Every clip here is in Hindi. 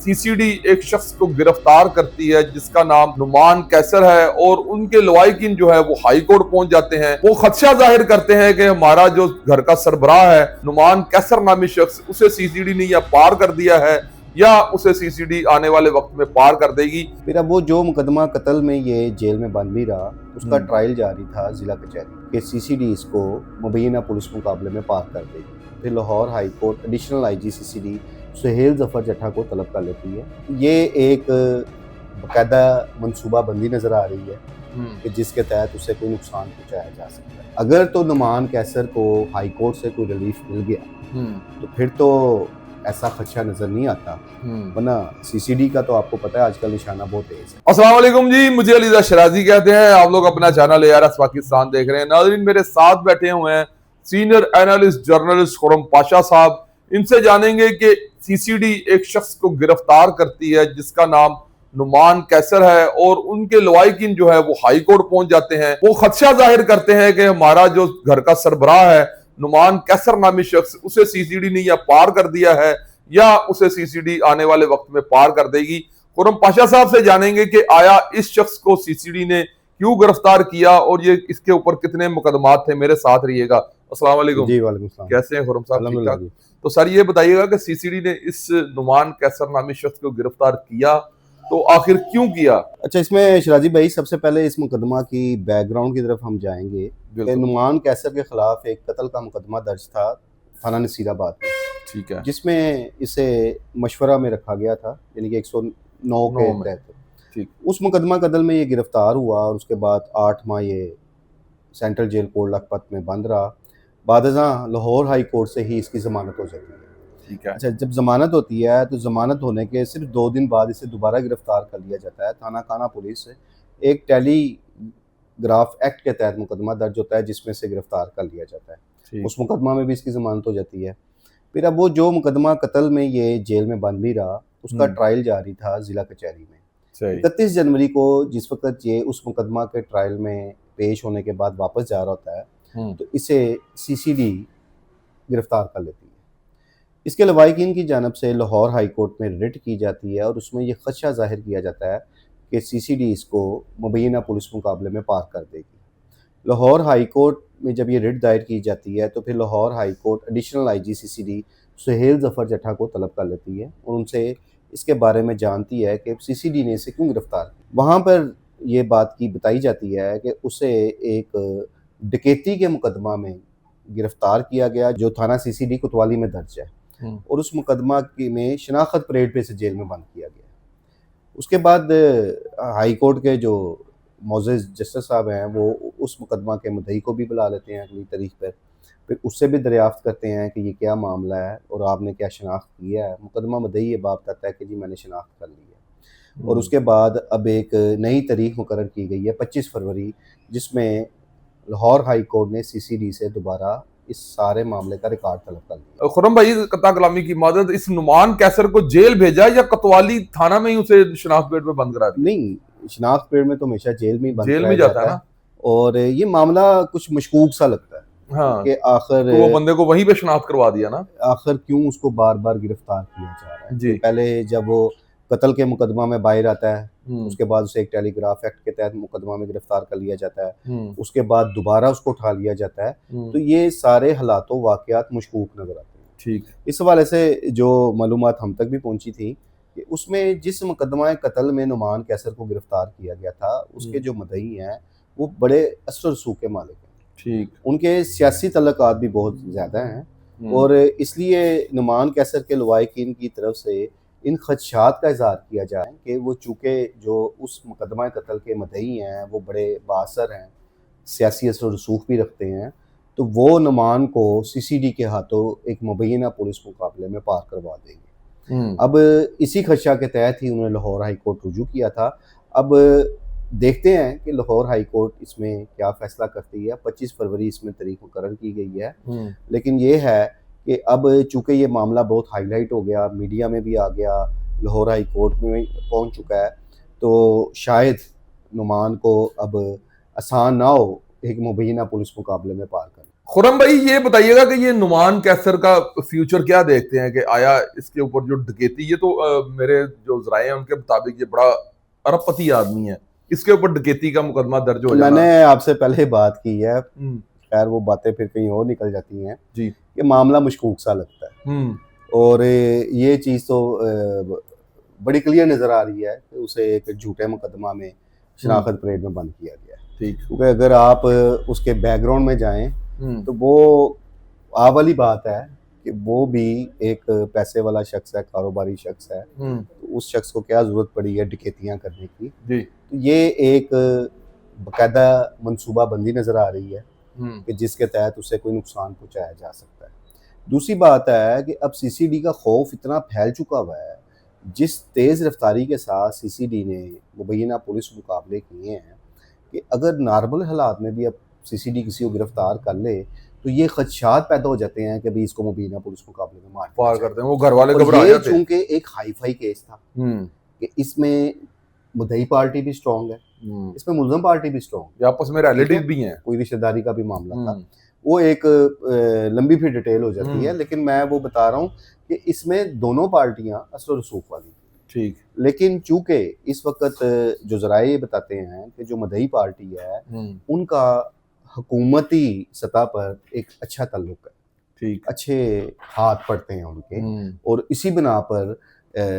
सीसीडी एक शख्स को गिरफ्तार करती है जिसका नाम नुमान कैसर है और उनके लवाहिकीन जो है वो हाई कोर्ट पहुंच जाते हैं। वो खदशा जाहिर करते हैं कि हमारा जो घर का सरबराह है नुमान कैसर नामी शख्स, उसे सीसीडी ने या पार कर दिया है या उसे सीसीडी आने वाले वक्त में पार कर देगी। फिर अब वो जो मुकदमा कत्ल में ये जेल में बंद भी रहा, उसका ट्रायल जारी था जिला कचहरी के सीसीडी इसको मुबैना पुलिस मुकाबले में पार कर देगी। फिर Lahore high court additional IG CCD Suhail Zafar Jatta को तलब कर लेती है। ये एक बाकायदा मनसूबाबंदी नजर आ रही है कि जिसके तहत उसे कोई नुकसान पहुंचाया जा सकता है। अगर तो नुमान कैसर को हाई कोर्ट से कोई रिलीफ मिल गया तो फिर तो ऐसा खदशा नजर नहीं आता, वरना सीसीडी का तो आपको पता है आजकल निशाना बहुत तेज है। अस्सलाम वालेकुम जी, मुझे अलीजा शराजी कहते हैं। आप लोग अपना चैनल ARS पाकिस्तान देख रहे हैं। नाज़रीन, मेरे साथ बैठे हुए हैं senior analyst journalist Khurram Pasha साहब। इनसे जानेंगे कि सीसीडी एक शख्स को गिरफ्तार करती है जिसका नाम नुमान कैसर है और उनके लवाहिकीन जो है वो हाई कोर्ट पहुंच जाते हैं। वो खदशा जाहिर करते हैं कि हमारा जो घर का सरबराह है नुमान कैसर नामी शख्स, उसे सीसीडी ने या पार कर दिया है या उसे सीसीडी आने वाले वक्त में पार कर देगी। खुरम पाशा साहब से जानेंगे कि आया इस शख्स को सीसीडी ने क्यों गिरफ्तार किया और ये इसके ऊपर कितने मुकदमात थे। मेरे साथ रहिएगा। अस्सलाम वालेकुम जी। वालेकुम सलाम। कैसे हैं खुरम साहब? ठीक ठाक। तो सर ये बताइएगा कि सीसीडी ने इस नुमान कैसर नामी शख्स को गिरफ्तार किया तो आखिर क्यों किया? अच्छा, इसमें शराजी भाई सबसे पहले इस मुकदमा की बैकग्राउंड की तरफ हम जाएंगे कि नुमान कैसर के खिलाफ एक कत्ल का मुकदमा दर्ज था थाना नसीराबाद में, ठीक है, जिसमें इसे मशवरा में रखा गया था, यानी कि 109 के तहत। ठीक। उस मुकदमा कत्ल में ये गिरफ्तार हुआ और उसके बाद 8 माह ये सेंट्रल जेल कोट लखपत में बंद रहा। बादशाह लाहौर हाई कोर्ट से ही इसकी जमानत हो जाती है। ठीक है। अच्छा, जब जमानत होती है तो जमानत होने के सिर्फ 2 दिन बाद इसे दोबारा गिरफ्तार कर लिया जाता है। थाना खाना पुलिस एक टेलीग्राफ एक्ट के तहत मुकदमा दर्ज होता है जिसमें से गिरफ्तार कर लिया जाता है। उस मुकदमा में भी इसकी जमानत हो जाती है। फिर अब वो जो मुकदमा कत्ल में ये जेल में बंद भी रहा, उसका ट्रायल जारी था जिला कचहरी में। 31 जनवरी को जिस वक्त ये उस मुकदमा के ट्रायल में पेश होने के बाद वापस जा रहा होता है तो इसे सीसीडी गिरफ्तार कर लेती है। इसके लवाहिकीन की जानब से लाहौर हाई कोर्ट में रिट की जाती है और उसमें यह खदशा जाहिर किया जाता है कि सीसीडी इसको मुबैना पुलिस मुकाबले में पार कर देगी। लाहौर हाई कोर्ट में जब ये रिट दायर की जाती है तो फिर Lahore high court additional IG CCD Suhail Zafar Jatta को तलब कर लेती है और उनसे इसके बारे में जानती है कि सीसीडी ने इसे क्यों गिरफ्तार किया। वहाँ पर ये बात की बताई जाती है कि उसे एक डकैती के मुकदमा में गिरफ्तार किया गया जो थाना सीसीडी कोतवाली में दर्ज है और उस मुकदमा में शनाख्त परेड पे से जेल में बंद किया गया। उसके बाद हाई कोर्ट के जो मोअज़्ज़ज़ जस्टिस साहब हैं वो उस मुकदमा के मुद्दई को भी बुला लेते हैं अगली तारीख पर। फिर उससे भी दरियाफ्त करते हैं कि ये क्या मामला है और आपने क्या शनाख्त किया है। मुकदमा मुद्दई ये बात कहता है कि जी मैंने शनाख्त कर ली है। और उसके बाद अब एक नई तारीख मुकर्रर की गई है 25 फरवरी, जिसमें लाहौर हाई कोर्ट ने सीसीडी से दोबारा इस सारे मामले का रिकॉर्ड तलब कर लिया। खुरम भाई, कत्ता कलामी की मदद, इस नुमान कैसर को जेल भेजा या कोतवाली थाना में ही उसे शनाख्त परेड में बंद करा दिया? नहीं, शनाख्त परेड में तो हमेशा जेल में ही बंद जेल में जाता है ना। और ये मामला कुछ मशकूक सा लगता है। हाँ, कि आखिर तो वो बंदे को वहीं पे शनाख्त करवा दिया ना, आखिर क्यों उसको बार बार गिरफ्तार किया जा रहा है। जी। पहले जब वो कत्ल के मुकदमा में बाहर आता है उसके बाद उसे एक टेलीग्राफ एक्ट के तहत मुकदमा में गिरफ्तार कर लिया जाता है, उसके बाद दोबारा उसको उठा लिया जाता है। तो ये सारे हालातों वाकयात मशकूक नजर आते हैं। ठीक। इस हवाले से जो मालूमात हम तक भी पहुंची थी कि उसमें जिस मुकदमा कत्ल में नुमान कैसर को गिरफ्तार किया गया था उसके जो मुद्दई हैं वो बड़े असर रसूख के मालिक हैं। ठीक। उनके सियासी तल्लुकात भी बहुत ज़्यादा हैं और इसलिए नुमान कैसर के लवाहिकीन की तरफ से इन खदशात का इज़हार किया जाए कि वो चूँकि जो उस मुकदमा कत्ल के मुद्दई हैं वो बड़े बाअसर हैं, सियासी असर रसूख भी रखते हैं, तो वो नुमान को सीसीडी के हाथों एक मुबैना पुलिस मुकाबले में पार करवा देंगे। अब इसी खदशा के तहत ही उन्होंने लाहौर हाई कोर्ट रुजू किया था। अब देखते हैं कि लाहौर हाई कोर्ट इसमें क्या फैसला करती है। 25 फरवरी इसमें तारीख मुकर्रर की गई है, लेकिन ये है कि अब चूँकि ये मामला बहुत हाईलाइट हो गया, मीडिया में भी आ गया, लाहौर हाई कोर्ट में पहुंच चुका है, तो शायद नुमान को अब आसान ना हो एक मुबैना पुलिस मुकाबले में पार करना। खुरम भाई ये बताइएगा कि ये नुमान कैसर का फ्यूचर क्या देखते हैं कि आया इसके ऊपर जो डकैती, ये तो मेरे जो जराए हैं उनके मुताबिक ये बड़ा अरबपति आदमी है, इसके ऊपर डकैती का मुकदमा दर्ज हो जाना। मैंने आपसे पहले बात की है, खैर वो बातें फिर कहीं और निकल जाती हैं जी। ये मामला मशकूक सा लगता है और ये चीज़ तो बड़ी क्लियर नज़र आ रही है कि उसे एक झूठे मुकदमा में शनाख्त परेड में बंद किया गया है। ठीक, क्योंकि अगर आप उसके बैकग्राउंड में जाएं तो वो आ वाली बात है कि वो भी एक पैसे वाला शख्स है, कारोबारी शख्स है, तो उस शख्स को क्या जरूरत पड़ी है डकैतियां करने की जी। तो ये एक बाकायदा मनसूबा बंदी नजर आ रही है कि जिसके तहत उसे कोई नुकसान पहुंचाया जा सकता है। दूसरी बात है कि अब सीसीडी का खौफ इतना फैल चुका हुआ है, जिस तेज़ रफ्तारी के साथ सीसीडी ने मुबैना पुलिस मुकाबले किए हैं कि अगर नॉर्मल हालात में भी अब सीसीडी किसी को गिरफ्तार कर ले तो ये खदशात पैदा हो जाते हैं कि भाई इसको मुबैना पुलिस मुकाबले में मार करते हैं, वो घर वाले घबरा जाते हैं। चूंकि एक हाई फाई केस था कि इसमें मुद्दई पार्टी भी स्ट्रॉन्ग है, इसमें मुलजम पार्टी भी स्ट्रॉन्ग, आपस में रिलेटिव भी हैं, कोई रिश्तेदारी का भी मामला था, वो एक लंबी फिर डिटेल हो जाती है। लेकिन मैं वो बता रहा हूँ कि इसमें दोनों पार्टियां असर रसूख वाली ठीक, लेकिन चूंकि इस वक्त जो जराए ये बताते हैं कि जो मदई पार्टी है उनका हुकूमती सतह पर एक अच्छा ताल्लुक है, ठीक, अच्छे हाथ पड़ते हैं उनके, और इसी बिना पर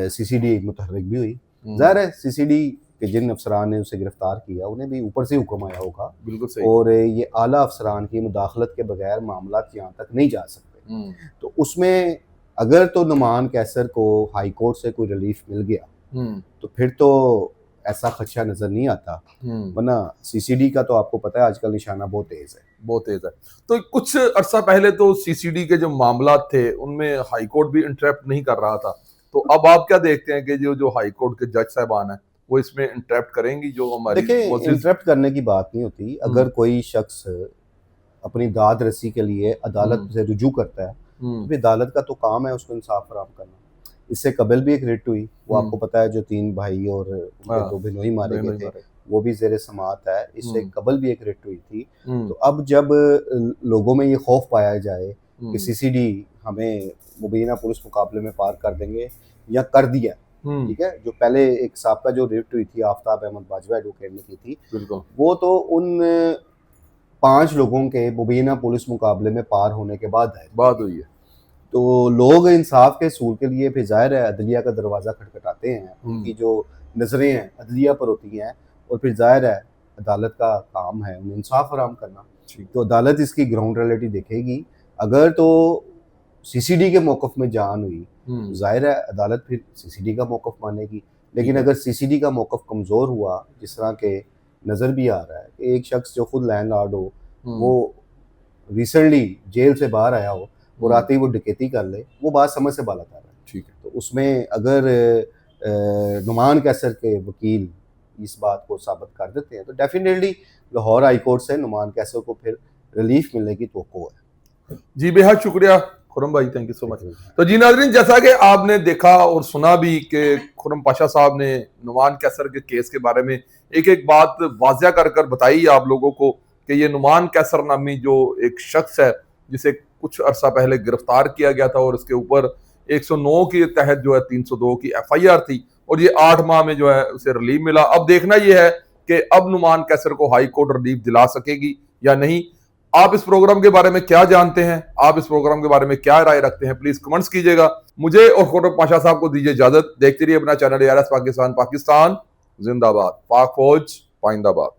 सीसीडी मुतहर्रिक भी हुई। जाहिर है सीसीडी के जिन अफसरान ने उसे गिरफ्तार किया उन्हें भी ऊपर से हुक्म आया होगा, बिल्कुल सही, और ये आला अफसरान की मुदाखलत के बगैर मामला यहाँ तक नहीं जा सकते। तो उसमें अगर तो नुमान कैसर को हाई कोर्ट से कोई रिलीफ मिल गया तो फिर तो ऐसा खदशा नजर नहीं आता, वरना सीसीडी का तो आपको पता है आजकल निशाना बहुत तेज है, बहुत तेज है। तो कुछ अरसा पहले तो सीसीडी के जो मामला थे उनमें हाई कोर्ट भी इंटरप्ट नहीं कर रहा था, तो अब आप क्या देखते हैं कि जो हाई कोर्ट के जज साहबान है वो इसमें इंटरप्ट करेंगी? जो हमारी देखिए इंटरप्ट करने की बात नहीं होती, अगर कोई शख्स अपनी दाद रसी के लिए अदालत से रुजू करता है तो फिर अदालत का तो काम है उसको इंसाफ फराहम करना। इससे कबल भी एक रिट हुई, वो आपको पता है, जो 3 भाई और उनके 2 बिनोई मारे गए थे, वो भी ज़ेरे समाअत है। इससे कबल भी एक रिट हुई थी। तो अब जब लोगों में ये खौफ पाया जाए कि सीसीडी हमें मुबैना पुलिस मुकाबले में पार कर देंगे या कर दिया, ठीक है, जो पहले एक साबका जो रिट हुई थी आफ्ताब अहमद बाजवा एडवोकेट ने की थी, वो तो उन 5 लोगों के मुबैना पुलिस मुकाबले में पार होने के बाद हुई है। तो लोग इंसाफ के सूल के लिए फिर जाहिर है अदलिया का दरवाज़ा खटखटाते हैं, उनकी जो नज़रें हैं अदलिया पर होती हैं, और फिर जाहिर है अदालत का काम है उन्हें इंसाफ फराहम करना। तो अदालत इसकी ग्राउंड रियलिटी देखेगी। अगर तो सीसीडी के मौक़िफ़ में जान हुई तो जाहिर है अदालत फिर सीसीडी का मौक़िफ़ मानेगी। लेकिन अगर सीसीडी का मौक़िफ़ कमज़ोर हुआ, जिस तरह के नज़र भी आ रहा है कि एक शख्स जो खुद लैंडलॉर्ड हो, वो रिसेंटली जेल से बाहर आया हो और आते ही वो डकैती कर ले, वो बात समझ से बाला कर रहा है, ठीक है। तो उसमें अगर नुमान कैसर के वकील इस बात को साबित कर देते हैं तो डेफिनेटली लाहौर हाई कोर्ट से नुमान कैसर को फिर रिलीफ मिलने की तवक्को है। जी बेहद शुक्रिया खुरम भाई, थैंक यू सो मच। तो जी नाज़रीन, जैसा कि आपने देखा और सुना भी कि खुरम पाशा साहब ने नुमान कैसर के केस के बारे में एक एक बात वाज़िया कर कर बताई आप लोगों को कि ये नुमान कैसर नामी जो एक शख्स है जिसे कुछ अरसा पहले गिरफ्तार किया गया था और इसके ऊपर 109 के तहत जो है 302 की FIR थी और ये 8 माह में जो है उसे रिलीफ मिला। अब देखना यह है कि अब नुमान कैसर को हाई कोर्ट रिलीफ दिला सकेगी या नहीं। आप इस प्रोग्राम के बारे में क्या जानते हैं, आप इस प्रोग्राम के बारे में क्या राय रखते हैं, प्लीज कमेंट्स कीजिएगा। मुझे और खुरम पाशा साहब को दीजिए इजाजत। देखते रहिए अपना चैनल ARS पाकिस्तान। पाकिस्तान जिंदाबाद, पाक फौज पाइंदाबाद।